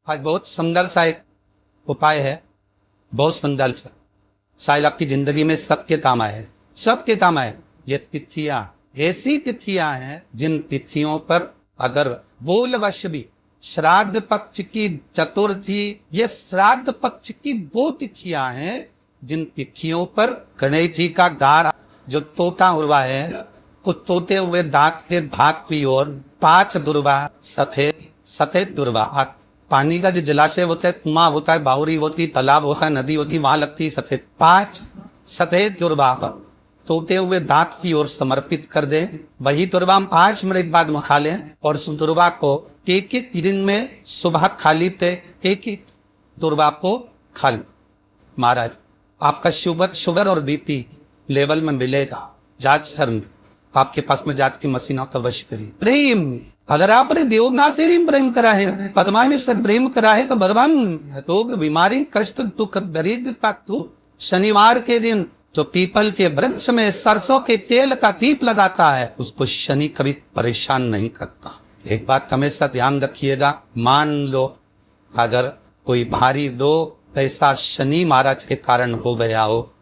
आज बहुत सुंदर सा एक उपाय है, बहुत सुंदर सा, शायद आपकी जिंदगी में सबके काम आए, सबके काम आए। ये तिथियां ऐसी तिथियां हैं जिन तिथियों पर अगर बोलवश भी श्राद्ध पक्ष की चतुर्थी, ये श्राद्ध पक्ष की वो तिथियां हैं जिन तिथियों पर गणेश जी का दार जो तोता हुआ है, कुछ तोते हुए दांत के भाग की ओर 5 दुर्वा, सफेद दुर्वा, पानी का जो जलाशय होता है, कुआं होता है, बावरी होती, तालाब होता है, नदी होती, वहां लगती है सफेद, 5 सफेद दुर्वा तोते हुए दांत की ओर समर्पित कर दें। वही दुर्वा हम 5 मिनट बाद में खा लें और उस दुर्वा को एक दिन में सुबह खाली पे एक दुर्वा को खा लें। महाराज आपका शुगर और बीपी लेवल में मिलेगा। जांच कर, आपके पास में जांच की मशीन हो तो अवश्य करिए। प्रेम, अगर आपने देवनाथ से भी प्रेम करा है, पद्मा में से प्रेम करा है तो भगवान रोग बीमारी कष्ट दुख दरिद्र शनिवार के दिन जो पीपल के वृक्ष में सरसों के तेल का दीप लगाता है उसको शनि कभी परेशान नहीं करता। एक बात हमेशा ध्यान रखिएगा, मान लो अगर कोई भारी रोग ऐसा शनि महाराज के कारण हो गया हो,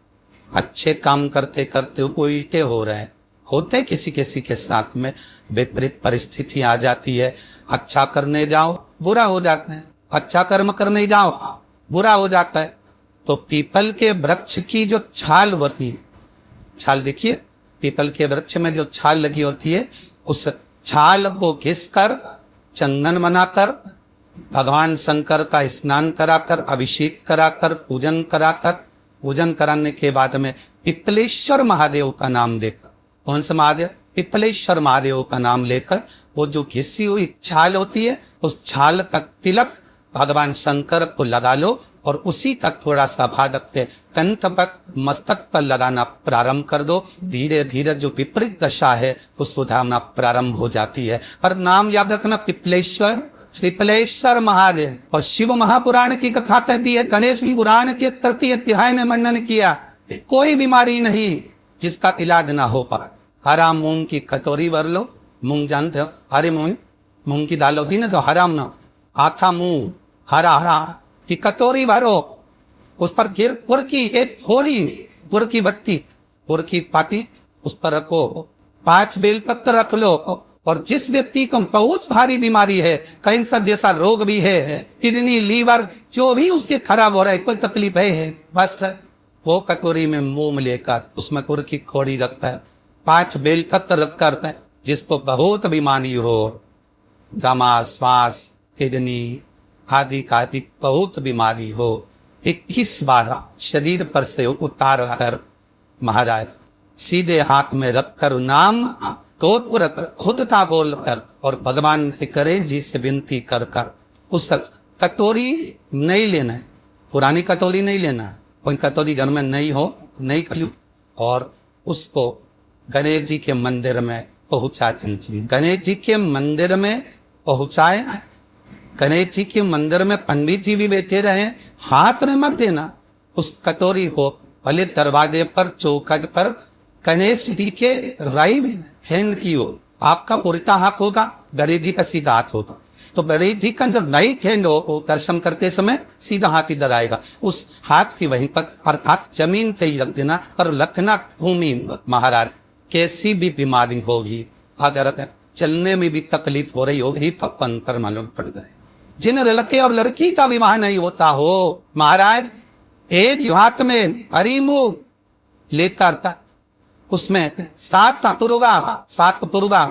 अच्छे काम करते करते उल्टे हो रहे हैं, होते किसी किसी के साथ में विपरीत परिस्थिति आ जाती है। अच्छा करने जाओ बुरा हो जाता है, अच्छा कर्म करने जाओ बुरा हो जाता है। तो पीपल के वृक्ष की जो छाल होती है, छाल देखिए, पीपल के वृक्ष में जो छाल लगी होती है, उस छाल को घिसकर चंदन बनाकर भगवान शंकर का स्नान कराकर, अभिषेक कराकर, पूजन कराने के बाद में पिपलेश्वर महादेव का नाम देकर, कौन सा महादेव? पिपलेश्वर महादेव का नाम लेकर वो जो घिसी हुई छाल होती है उस छाल तक तिलक भगवान शंकर को लगा लो और उसी तक थोड़ा सा भाग के कंठ तक मस्तक पर लगाना प्रारंभ कर दो। धीरे धीरे जो विपरीत दशा है वो सुधारना प्रारंभ हो जाती है। पर नाम याद रखना, पिपलेश्वर महादेव। और शिव महापुराण की कथा कहती है, गणेश पुराण के 33 अध्याय ने वर्णन किया, कोई बीमारी नहीं जिसका इलाज ना हो पाए। हरा मूंग की कटोरी भर लो, मूंग जानते हो, हरे मूंग की दाल होती ना, तो हरा ना, आथा मूंग हरा की कटोरी भरो, उस पर गुड़ की एक थोड़ी गुड़ की बत्ती, गुड़ की पाती उस पर रखो, 5 बेलपत्र रख लो। और जिस व्यक्ति को बहुत भारी बीमारी है, कैंसर जैसा रोग भी है, किडनी लीवर जो भी उसके खराब हो रहा है, कोई तकलीफ है, बस वो कटोरी में मूंग लेकर उसमें गुड़ की खोड़ी रखता है, 5 बेलपत्र रखकर, जिसको बहुत बीमारी हो, दमा, श्वास, किडनी आदि का बहुत बीमारी हो, 21 बार शरीर पर से उतार कर महाराज सीधे हाथ में रखकर नाम को खुद का बोलकर और भगवान से करे जी से विनती कर कर उस कटोरी नहीं लेना है, पुरानी कटोरी नहीं लेना, कोई कटोरी घर में नहीं हो, नहीं खलू, और उसको गणेश जी के मंदिर में पहुंचा दीजिए। गणेश जी के मंदिर में पहुंचाए, गणेश जी के मंदिर में पंडित जी भी बैठे रहे, हाथ में मत देना उस कटोरी को, भले दरवाजे पर चौखट पर गणेश जी के राइट हैंड की ओर आपका उल्टा हाथ होगा, गणेश जी का सीधा हाथ होगा। तो गणेश जी का जब राइट हैंड हो दर्शन करते समय सीधा हाथ इधर आएगा, उस हाथ की वहीं पर अर्थात जमीन पे ही रख देना और रखना भूमि। महाराज कैसी भी बीमारी होगी, अगर चलने में भी तकलीफ हो रही होगी तो पंकर मालूम पड़ गए। जिन लड़के और लड़की का विवाह नहीं होता हो, महाराज एक हाथ में हरी मूंग लेकर था, उसमें 7 पुरवा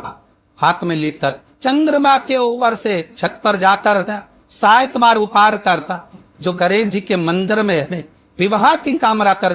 हाथ में लेकर चंद्रमा के ऊपर से छत पर जाकर 7 बार उपहार करता, जो गणेश जी के मंदिर में विवाह की कामना कर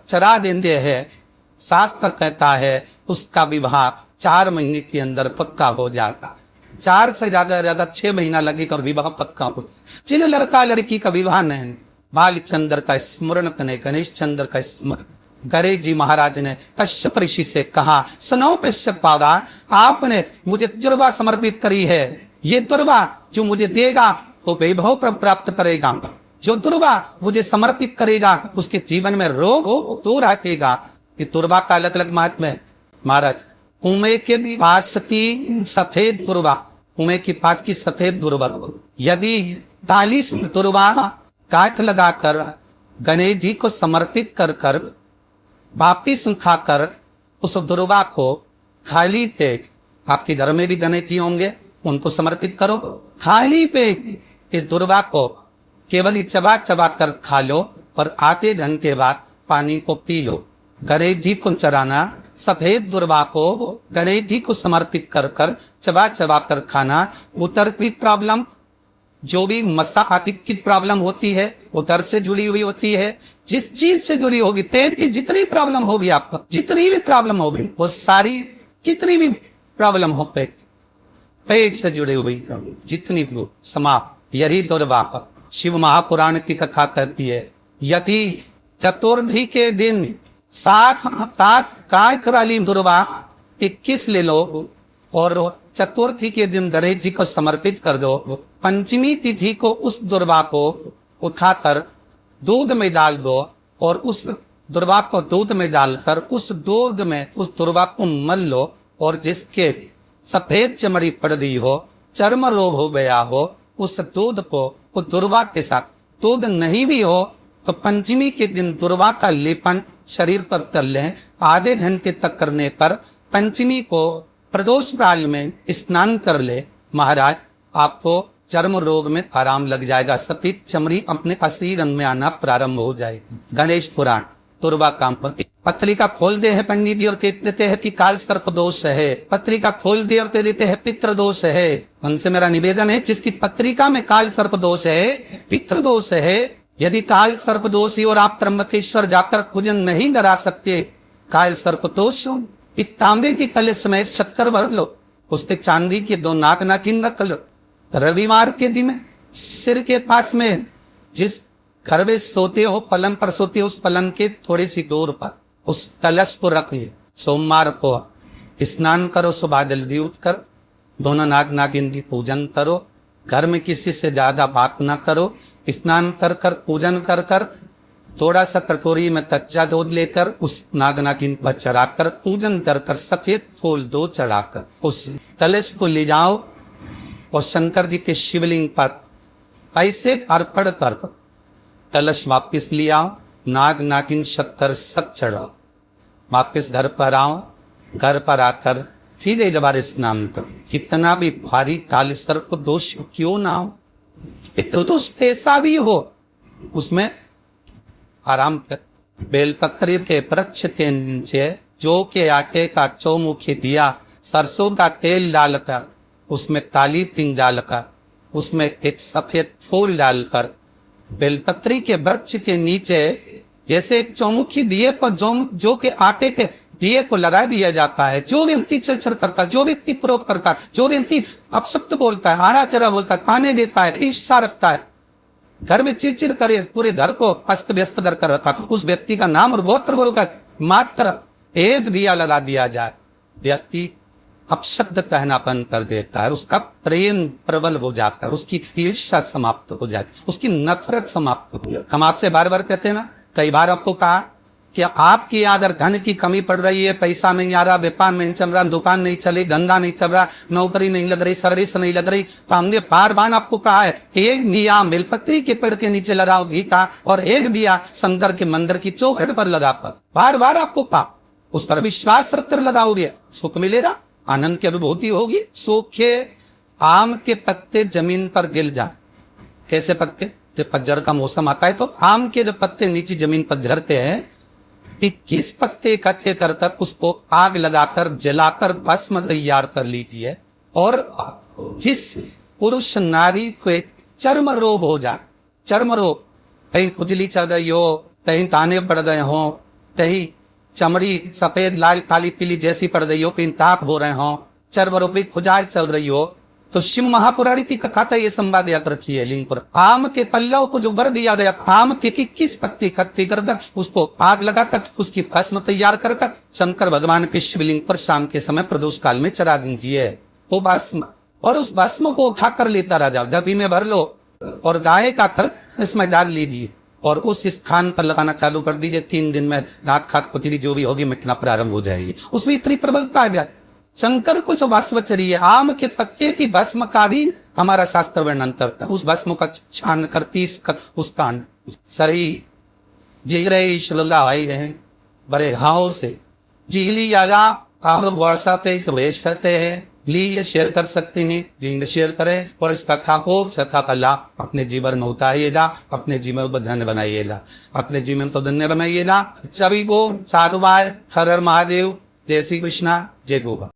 चरा देते हैं। शास्त्र कहता है उसका विवाह 4 महीने के अंदर पक्का हो जाता, 4 से ज्यादा 6 महीना लगेगा और विवाह पक्का हो। जिन लड़का लड़की का विवाह नहीं, बालचंद्र का स्मरण करें, गणेश चंद्र का स्मरण। गणेश जी महाराज ने कश्यप ऋषि से कहा, सुनो कश्यप बाबा, आपने मुझे दुर्वा समर्पित करी है, ये दुर्वा जो मुझे देगा वो वैभव प्राप्त करेगा, जो दुर्वा मुझे समर्पित करेगा उसके जीवन में रोग दूर हटेगा। ये दुर्वा का अलग अलग महात्म्य है। महाराज कुएं के पास की सफेद दुर्वा, कुएं के पास की सफेद दुर्वा यदि 40 दुर्वा काट लगाकर गणेश जी को समर्पित कर कर वापिस खाकर उस दुर्वा को खाली पेट, आपके घर में भी गणेश जी होंगे, उनको समर्पित करो। खाली पेट इस दुर्वा को केवल चबा चबा कर खा लो और आधे घंटे बाद पानी को पी लो। गणेश जी को चराना, सफेद दुर्वा को गणेश जी को समर्पित कर कर चबा चबा कर खाना, उतर की प्रॉब्लम, जो भी मसा आदि की प्रॉब्लम होती है उधर से जुड़ी हुई होती है, जिस चीज से जुड़ी होगी, पेट की जितनी प्रॉब्लम होगी, आपको जितनी भी प्रॉब्लम होगी, वो सारी कितनी भी प्रॉब्लम हो पेट से जुड़ी हुई जितनी भी समाप्त। यही दुर्वा शिव महापुराण की कथा कहती है। यदि चतुर्थी के दिन 7 वाली दुर्वा 21 ले लो और चतुर्थी के दिन गणेश जी को समर्पित कर दो। पंचमी तिथि को उस दुर्वा को उठाकर दूध में डाल दो और उस दुर्वा को दूध में डालकर उस दूध में उस दुर्वा को मल लो, और जिसके सफेद चमड़ी पड़ गई हो, चर्म रोग हो गया हो, उस दूध को उस दुर्वा के साथ, दूध नहीं भी हो तो पंचमी के दिन दुर्वा का लेपन शरीर पर कर लें। आधे घंटे तक करने पर पंचमी को प्रदोष काल में स्नान कर ले, महाराज आपको चर्म रोग में आराम लग जाएगा, सफेद चमड़ी अपने असली रंग में आना प्रारंभ हो जाएगी। गणेश पुराण दुर्वा काम पर पत्रिका खोल दे है पंडित जी और कह देते हैं कि काल सर्प दोष है, पत्रिका खोल दे और कह देते हैं पितृ दोष है। उनसे मेरा निवेदन है, जिसकी पत्रिका में काल सर्प दोष है, पितृ दोष है, यदि काल सर्प दोषी और आप त्र्यंबकेश्वर जाकर पूजन नहीं करा सकते, काल सर्प दोष एक तांबे की कलश में 70 भर लो, उसके चांदी के 2 नाक नागिन रख लो। रविवार के दिन सिर के पास में जिस घर में सोते हो, पलंग पर सोते हो, उस पलंग के थोड़ी सी दूर पर उस कलश को रख लिए। सोमवार को स्नान करो, सुबह जल्दी उठकर दोनों नाग नागिन की पूजन करो। घर में किसी से ज्यादा बात ना करो। स्नान कर कर पूजन कर कर थोड़ा सा कटोरी में कच्चा दूध लेकर उस नाग नागिन पर चढ़ाकर पूजन कर कर सफेद फूल 2 चढ़ाकर उस कलश को ले जाओ और शंकर जी के शिवलिंग पर ऐसे अर्पण कर कलश वापिस ले आओ। नाग नागिन 70 सत चढ़ाओ, वापिस घर पर आओ। घर पर आकर फिर एक बार स्नान करो। कितना भी भारी काल सर्प दोष क्यों ना हो, तो दोष ऐसा भी हो, उसमें आराम कर। बेलपत्री के वृक्ष के नीचे जौ के आटे का चौमुखी दिया, सरसों का तेल डालकर उसमें काली तिल डालकर उसमें एक सफेद फूल डालकर बेलपत्री के वृक्ष के नीचे जैसे एक चौमुखी दिए पर जो के आटे के दिए को लगा दिया जाता है। जो व्यक्ति चरचर करता है, जो व्यक्ति प्रोक करता है, जो व्यक्ति अपशब्द बोलता है, आड़ा चढ़ा बोलता है, खाने देता है, ईर्ष्या रखता है, घर में चिड़चिड़ करे, पूरे घर को अस्त व्यस्त कर रखा, उस व्यक्ति का नाम और गोत्र बोलकर मात्र एक दिया लगा दिया जाए, व्यक्ति अपशब्द कहना बंद कर देता है, उसका प्रेम प्रबल हो जाता है, उसकी ईर्ष्या समाप्त हो जाती है, उसकी नफरत समाप्त हो जाती है। हम आपसे बार बार कहते हैं ना, कई बार आपको कहा कि आपकी अगर धन की कमी पड़ रही है, पैसा नहीं आ रहा, व्यापार नहीं चल रहा, दुकान नहीं चली, धंधा नहीं चल रहा, नौकरी नहीं लग रही, सर्विस नहीं लग रही, तो हमने बार बार आपको कहा है एक दिया बेलपत्री के पेड़ के नीचे लगाओ घी का, और एक दिया शंकर के मंदिर की चौखट पर लगाकर, बार बार आपको कहा, उस पर विश्वास रखकर लगाओगे, सुख मिलेगा, आनंद की अनुभूति होगी। सूखे आम के पत्ते जमीन पर गिर जाए, कैसे पत्ते, जब पतझड़ का मौसम आता है तो आम के जो पत्ते नीचे जमीन पर झड़ते हैं, 21 पत्ते इकट्ठे कर कर उसको आग लगाकर जलाकर भस्म तैयार कर लीजिए। और जिस पुरुष नारी को चर्म रोग हो जाए, चर्म रोग, कहीं खुजली चल रही हो, कहीं ताने पड़ गए हो, कहीं चमड़ी सफेद लाल काली पीली जैसी पड़ रही हो, कहीं ताप हो रहे हो, चर्म रोग की खुजाई चल रही हो, तो शिव महापुराण की कथा ये संवाद याद रखिए। लिंग पर आम के पल्लव को जो वर दिया गया, आम के 21 पत्ती इकट्ठी कर कर उसको आग लगाकर उसकी भस्म तैयार कर कर शंकर भगवान के शिवलिंग पर शाम के समय प्रदोष काल में चढ़ा दीजिए वो भस्म, और उस भस्म को उठाकर लेता रह जाओ, डब्बी में भर लो और गाय का थर इसमें डाल लीजिए और उस स्थान पर लगाना चालू कर दीजिए। 3 दिन में नाक खात खुजली जो भी होगी मिटना प्रारंभ हो जाएगी। उसमें इतनी प्रबलता आ जाए। शंकर को जो भस्म चढ़ी है, आम के पत्ते की भस्म का भी हमारा शास्त्र वर्णन करता उस भस्म का छान कर 30 का उसका शरीर जी रहे श्रद्धा आई रहे बड़े भाव से जी लिया आप वर्षा पे वेश करते हैं प्लीज शेयर कर सकते हैं जिन शेयर करें और इस कथा को छथा का लाभ अपने जीवन में उतारिएगा अपने जीवन को धन्य बनाइएगा अपने जीवन को धन्य बनाइएगा सभी को साधुवाद हर हर महादेव जय श्री कृष्णा जय गोवा।